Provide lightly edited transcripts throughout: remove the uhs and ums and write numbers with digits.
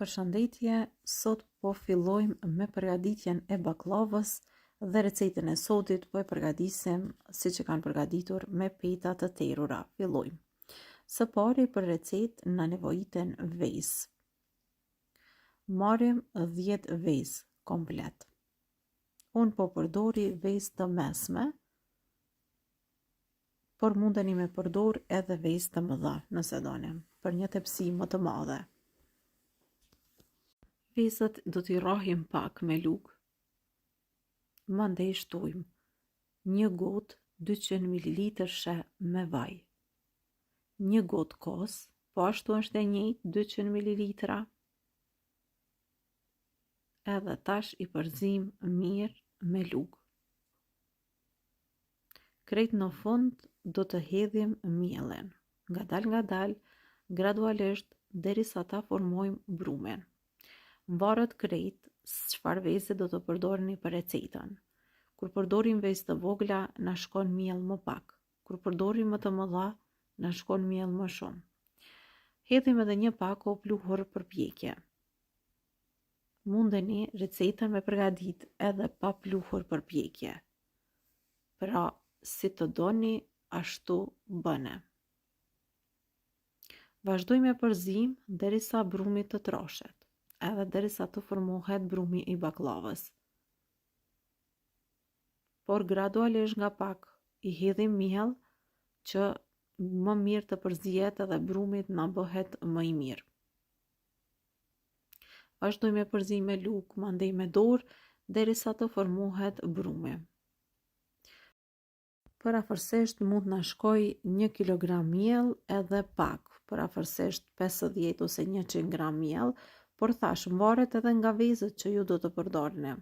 Përshëndetje, sot po fillojmë me përgatitjen e baklavës dhe recetën e sotit po e përgatisim siç e kanë përgatitur me peta të terura. Fillojmë. Së pari për recetë na nevojiten vezë. Marrim 10 vezë komplet. Unë po përdori vezë të mesme, por mundeni me përdor edhe vezë të mëdha nëse doni, për një tepsi më të madhe. Vezët do t'i rrahim pak me lugë, mandej shtojmë 1 gotë 200 ml she me vaj, 1 gotë kos, po ashtu është e njëjtë 200 ml, edhe tash i përzim mirë me lugë. Krejt në fund do të hedhim mielin, ngadal, gradualisht derisa ta formojmë brumin. Varet krejt çfarë vezë do të përdorni për recetën. Kur përdorim vezë të vogla, na shkon miell më pak. Kur përdorim më të mëdha, na shkon miell më shumë. Hedhim edhe një pak o pluhur për pjekje. Mundeni recetën me përgatit edhe pa pluhur për pjekje. Pra, si të doni, ashtu bëne. Vazhdoj me përzim derisa brumi të troshet, edhe derisa të formohet brumi i baklavës. Por gradualisht nga pak i hedhim miell që më mirë të përzihet edhe brumit na bëhet më i mirë. Vazhdoj me përzim me lugë, mandej me dorë, derisa të formohet brumi. Parafërsisht mund na shkoj 1 kg miell edhe pak, parafërsisht 50 ose 100 gram miell, por thash varet edhe nga vezët që ju do të përdorni.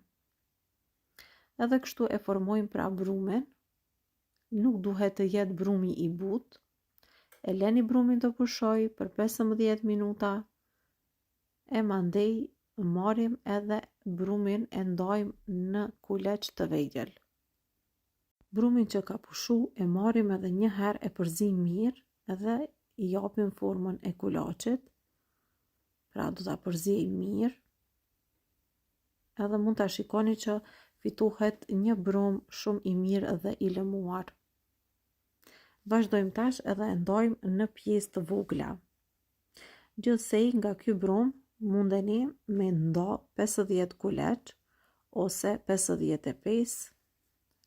Edhe kështu e formojmë pra brumin, nuk duhet të jetë brumi i butë, e leni brumin të pushoj për 15 minuta, e mandej marrim edhe brumin e ndajmë në kuleç të vegjël. Brumin që ka pushu e marrim edhe një herë e përzim mirë edhe i japim formën e kulaçit, pra do ta përzijej mirë, edhe mund ta shikoni që fitohet një brum shumë i mirë dhe i lëmuar. Vazhdojmë tash edhe e ndajmë në pjesë të vogla. Gjithsej nga ky brum mundeni me nda 50 kuleç ose 55.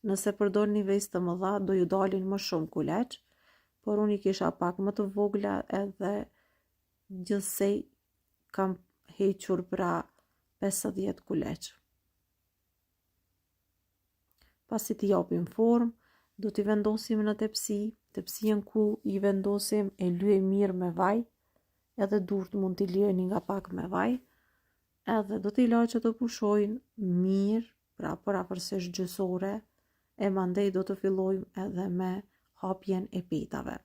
Nëse përdorni vezë të mëdha do ju dalin më shumë kuleç, por unë i kisha pak më të vogla edhe gjithsej kam hequr pra 50 kuleç. Pasi t'i japim formë, do t'i vendosim në tepsi, tepsien ku i vendosim e lyej mirë me vaj, edhe durt mund t'i lyeni nga pak me vaj, edhe do t'i laj që të pushojnë mirë, pra parafërsisht gjysore, e mandej do të fillojmë edhe me hapjen e petave.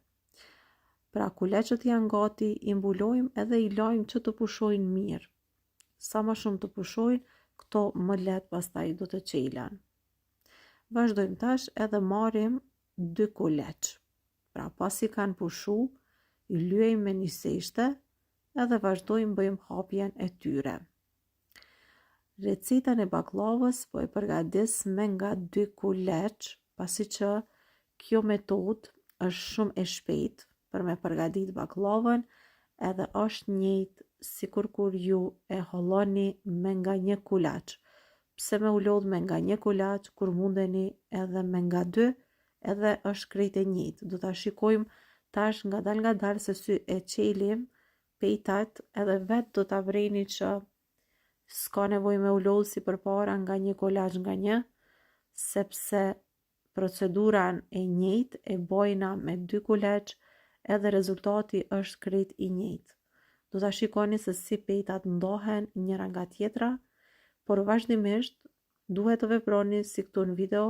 Pra kuleçët janë gati, i mbulojmë edhe i lajmë që të pushojnë mirë. Sa më shumë të pushojnë, këto më lehtë pastaj do të qelen. Vazhdojmë tash edhe marrim 2 kuleç. Pra pasi kanë pushu, i lyejmë me një seshte edhe vazhdojmë bëjmë hapjen e tyre. Recetën e baklavës po e përgatis me nga 2 kuleç, pasi që kjo metodë është shumë e shpejtë për me përgatit baklavën, edhe është njëjtë sikur kur ju e holloni me nga 1 kulaç. Pse me u lodh me nga 1 kulaç, kur mundeni edhe me nga 2, edhe është krejt e njëjtë. Do ta shikojmë tash ngadal se si e qelim petat, edhe vetë do ta vreni që s'ka nevojë me u lodh si përpara nga 1 kulaç nga 1, sepse proceduran e njëjtë e bojna me 2 kuleç, edhe rezultati është krejt i njëjtë. Do ta shikoni se si petat ndahen njëra nga tjetra, por vazhdimisht duhet të veproni si këtu në video,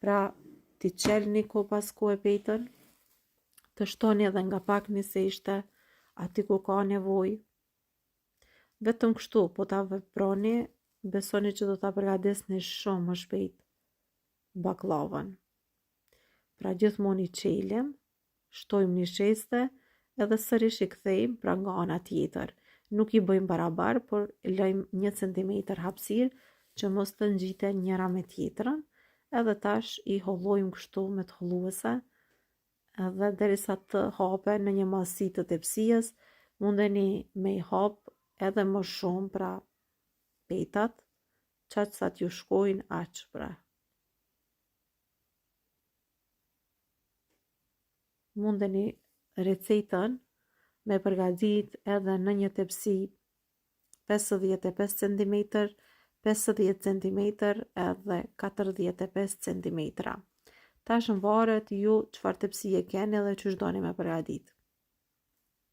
pra t'i qelni ko pas ko e petën, të shtoni edhe nga pak një seshte, aty ku ka nevojë. Vetëm kështu, po ta veproni, besoni që do ta përgatisni shumë më shpejt baklavën. Pra gjithmonë i qelim, shtojmë një sheste, edhe sërish i kthejmë pra nga ana tjetër. Nuk i bëjmë barabar, por lëjmë 1 cm hapësirë që mos të ngjiten njëra me tjetrën, edhe tash i hollojmë kështu me të holluese, edhe derisa të hapen në një masi të tepsijës, mundeni me i hap edhe më shumë, pra petat, qaq sa t'ju shkojnë aq pra. Mundeni recetën me përgatit edhe në një tepsi 55 cm, 50 cm edhe 45 cm. Tash varet ju çfarë tepsie keni dhe ç'është doni me përgatit.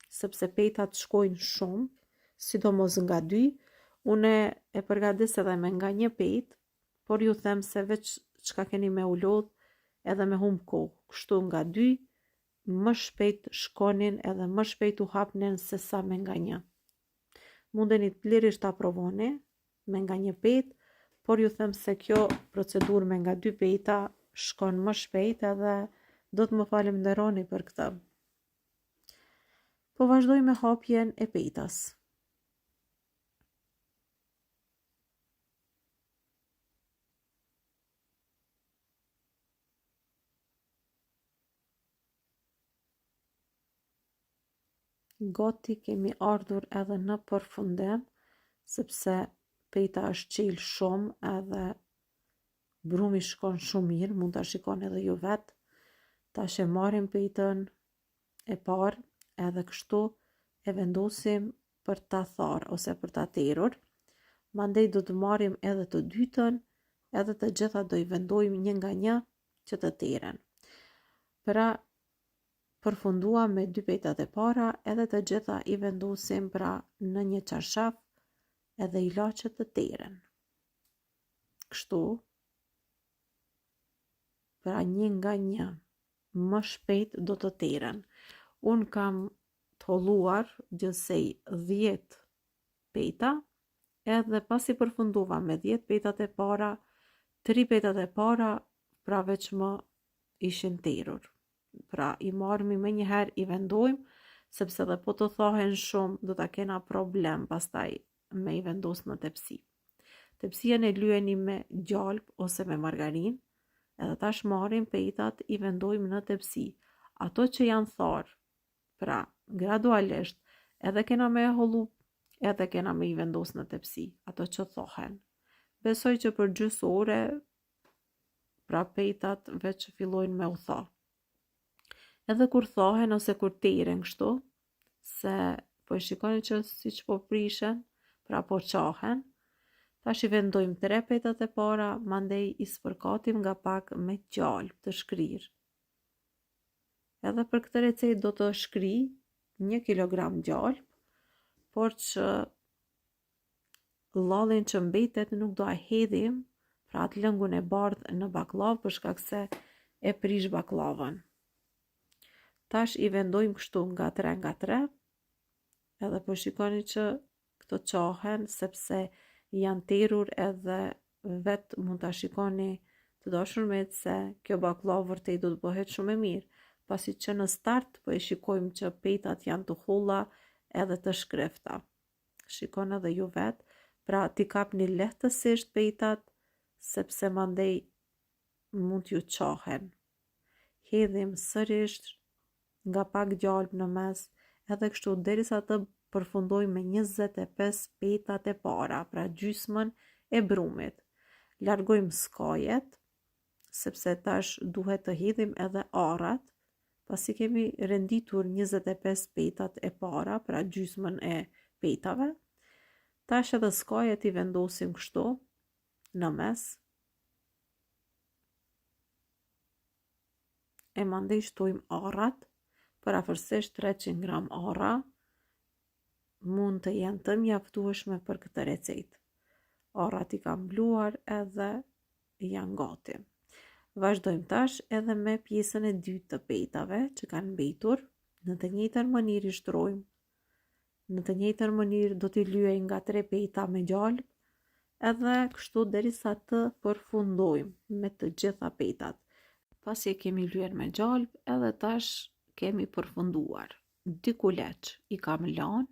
Sepse petat shkojnë shumë, sidomos nga 2, une e përgatis edhe me nga 1 pet, por ju them se veç çka keni me u lodh edhe me humb kohë, kështu nga 2 më shpejt shkonin edhe më shpejt u hapnin se sa me nga 1. Mundeni lirisht ta provoni me nga 1 pet, por ju them se kjo procedurë me nga 2 peta shkon më shpejt edhe do të më falenderoni për këtë. Po vazhdoj me hapjen e petas. Gati kemi ardhur edhe në përfundim, sepse peta është qelë shumë edhe brumi shkon shumë mirë, mund ta shikoni edhe ju vetë. Tash e marrim petën e parë edhe kështu e vendosim për ta tharë ose për ta terur. Mandej do të marrim edhe të dytën, edhe të gjitha do i vendojmë një nga një që të teren. Pra përfundua me 2 petat e para, edhe të gjitha i vendosim pra në një çarshaf edhe i la që të teren. Kështu, pra një nga një, më shpejt do të teren. Unë kam të holluar gjithsej 10 peta, edhe pasi përfunduva me 10 petat e para, 3 petat e para pra veç më ishin terur. Pra i marrmi me njëherë i vendojmë, sepse dhe po të thahen shumë do ta kena problem pastaj me i vendos në tepsi. Tepsien e lyeni me gjalp ose me margarin, edhe tash marrim petat i vendojmë në tepsi. Ato që janë tharë, pra gradualisht, edhe kena me hollu, edhe kena me i vendos në tepsi, ato që thohen. Besoj që për gjysë ore, pra petat veç fillojnë me u tha. Edhe kur thahen ose kur teren kështu, se po e shikoni që siç po prishen, pra po qahen, tash i vendojmë 3 petat e para, mandej i spërkatim nga pak me gjalp të shkrirë. Edhe për këtë recetë do të shkrij 1 kilogram gjalp, por që llallin që mbetet nuk do a hedhim, pra atë lëngun e bardhë në bakllavë për shkak se e prish baklavën. Tash i vendojmë kështu nga 3, edhe po shikoni që këto qahen sepse janë terur edhe vetë mund ta shikoni të dashurmet se kjo baklavë vërtet do të bëhet shumë e mirë, pasi që në start po e shikojmë që petat janë të holla edhe të shkrefta. Shikoni edhe ju vetë, pra t'i kapni lehtësisht petat, sepse mandej mund t'ju qahen. Hedhim sërish nga pak gjalp në mes, edhe kështu derisa të përfundojmë me 25 petat e para, pra gjysmën e brumit. Largojmë skajet, sepse tash duhet të hedhim edhe arrat, pasi kemi renditur 25 petat e para, pra gjysmën e petave. Tash edhe skajet i vendosim kështu në mes. E mandej shtojmë arrat, për afërsisht 300 gram arra, mund të jenë të mjaftueshme për këtë recetë. Arrat i kam bluar edhe janë gati. Vazhdojmë tash edhe me pjesën e dytë të petave që kanë mbetur. Në të njëjtën mënyrë i shtrojmë. Në të njëjtën mënyrë do t'i lyej nga 3 peta me gjalp, edhe kështu derisa të përfundojmë me të gjitha petat. Pasi e kemi lyer me gjalp, edhe tash kemi përfunduar. 2 kuleç i kam lanë,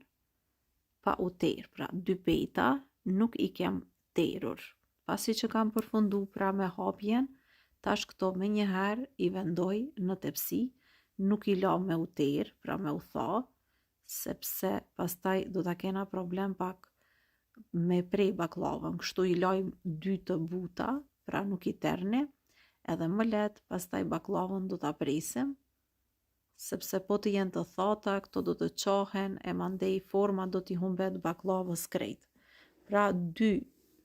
pa u terë, pra 2 peta nuk i kem terur. Pasi që kam përfundu pra me hapjen, tash këto me njëherë i vendoj në tepsi, nuk i la me u terë, pra me u tha, sepse pastaj do ta kena problem pak me prej baklavën, kështu i lajmë 2 të buta, pra nuk i terni, edhe më letë pastaj baklavën do ta presim, sepse po të jenë të thata, këto do të qohen e mandej forma do t'i humbet baklavës krejt. Pra 2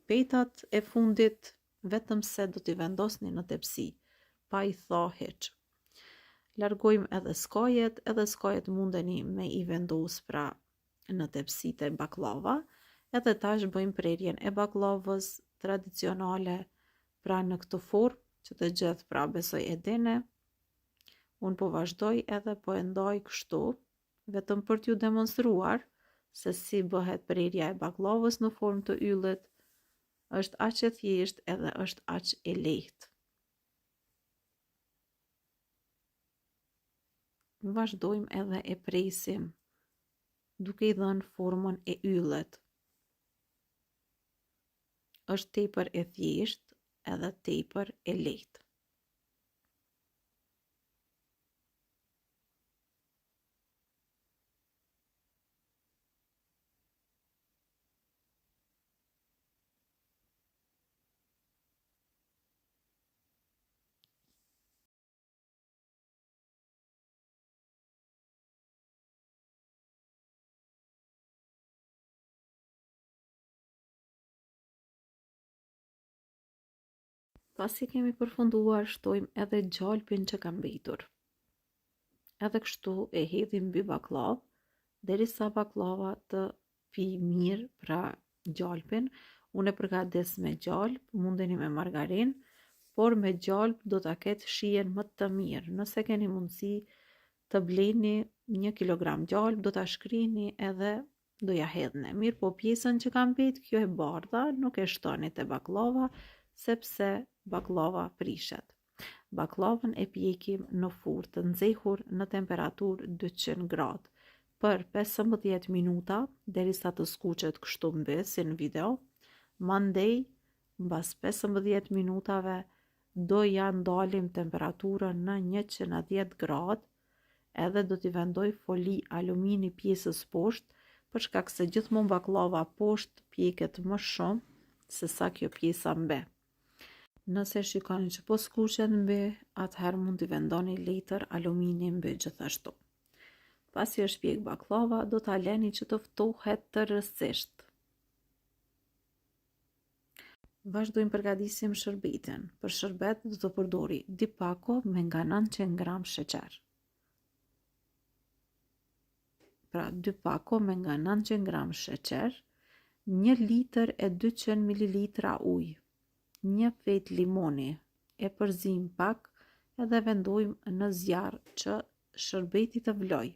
petat e fundit vetëm se do t'i vendosni në tepsi, pa i tha hiç. Largojmë edhe skojet mundeni me i vendos pra në tepsit e baklava, edhe tash bëjmë prerjen e baklavës tradicionale pra në këtë formë që të gjithë pra besoj e dini. Unë po vazhdoj edhe po e ndaj kështu, vetëm për t'ju demonstruar se si bëhet prerja e baklavës në formë të yllit, është aq e thjesht edhe është aq e lehtë. Vazhdojmë edhe e presim, duke i dhënë formën e yllit. Është tepër e thjeshtë edhe tepër e lehtë. Pasi kemi përfunduar, shtojmë edhe gjalpin që ka mbetur. Edhe kështu e hedhim mbi baklavë, derisa baklava të pi mirë pra gjalpin. Unë e përgatis me gjalp, mundeni me margarinë, por me gjalp do ta ketë shijen më të mirë. Nëse keni mundësi të bleni 1 kilogram gjalp, do ta shkrini edhe do ja hedhni. Mirë po pjesën që ka mbet, kjo e bardha, nuk e shtoni te baklava, sepse baklava prishet. Baklavën e pjekim në furrë të nxehur në temperaturë 200 gradë për 15 minuta derisa të skuqet kështu mbi si në video. Mandej, mbas 15 minutave do ja ndalim temperaturën në 110 gradë, edhe do t'i vendoj foli alumini pjesës poshtë, për shkak se gjithmonë baklava poshtë pjeket më shumë se sa kjo pjesa mbe. Nëse shikoni që po skuqet mbi, atëherë mund t'i vendoni letër alumini mbi gjithashtu. Pasi është pjek baklava, do t'a leni që të ftohet tërësisht. Vazhdojmë përgatisim shërbetin. Për shërbet do të përdori 2 pako me nga 900 gram sheqer. Pra 2 pako me nga 900 gram sheqer, 1 litër e 200 ml ujë, 1 fet limoni, e përzim pak edhe vendojmë në zjarr që shërbeti të vloj.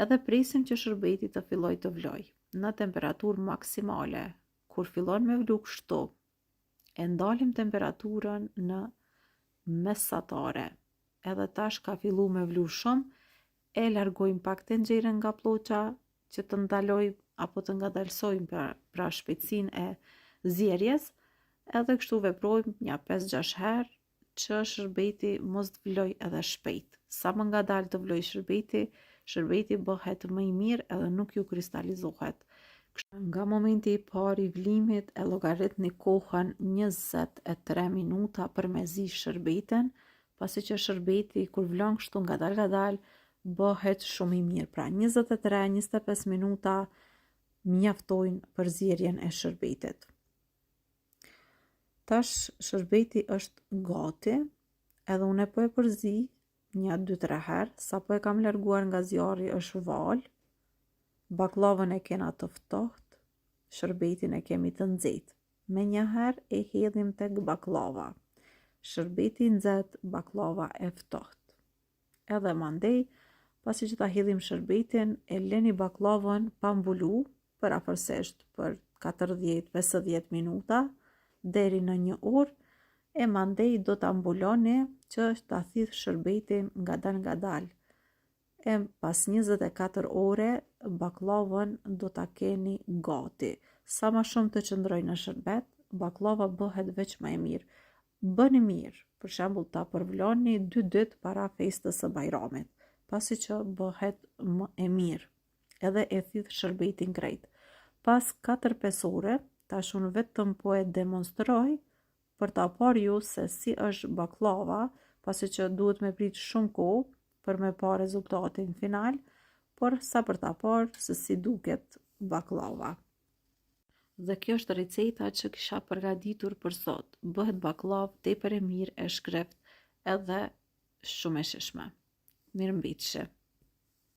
Edhe presim që shërbeti të filloj të vloj në temperaturë maksimale. Kur fillon me vlu kështu, e ndalim temperaturën në mesatare. Edhe tash ka fillu me vlu shumë, e largojmë pak tenxherën nga ploqa që të ndalojmë apo të ngadalsojmë pra shpejtësinë e zjerjes, edhe kështu veprojmë një 5-6 herë që shërbeti mos të vloj edhe shpejt. Sa më ngadal të vloj shërbeti bëhet më i mirë edhe nuk ju kristalizohet. Nga momenti i parë i vlimit e llogaritni kohën 23 minuta për me zi shërbetin, pasi që shërbeti kur vlon kështu ngadal bëhet shumë i mirë. Pra 23-25 minuta mjaftojnë për zjerjen e shërbetit. Tash shërbeti është gati, edhe unë po e përzi një 2-3 herë, sa po e kam larguar nga zjarri është val, baklavën e kena të ftohtë, shërbetin e kemi të nxehtë. Me një herë e hedhim tek baklava. Shërbeti nxehtë, baklava e ftohtë. Edhe mandej, pasi që ta hedhim shërbetin, e leni baklavën pa mbulu për afërsisht për 40-50 minuta, deri në 1 orë, e mandej do ta mbuloni që ta thith shërbetin ngadal. e pas 24 ore baklavën do ta keni gati. Sa ma shumë të qëndroj në shërbet, baklava bëhet veç më e mirë. Bëni mirë, për shembull ta përvloni 2 ditë para festës së Bajramit, pasi që bëhet më e mirë, edhe e thith shërbetin krejt. Pas 4-5 ore, tash unë vetëm po e demonstroj për ta parë ju se si është baklava, pasi që duhet me prit shumë kohë për me pa rezultatin final, por sa për ta parë se si duket baklava. Dhe kjo është receta që kisha përgatitur për sot. Bëhet baklavë tepër e mirë, e shkreft edhe shumë e shishme. Mirëmbëjtje.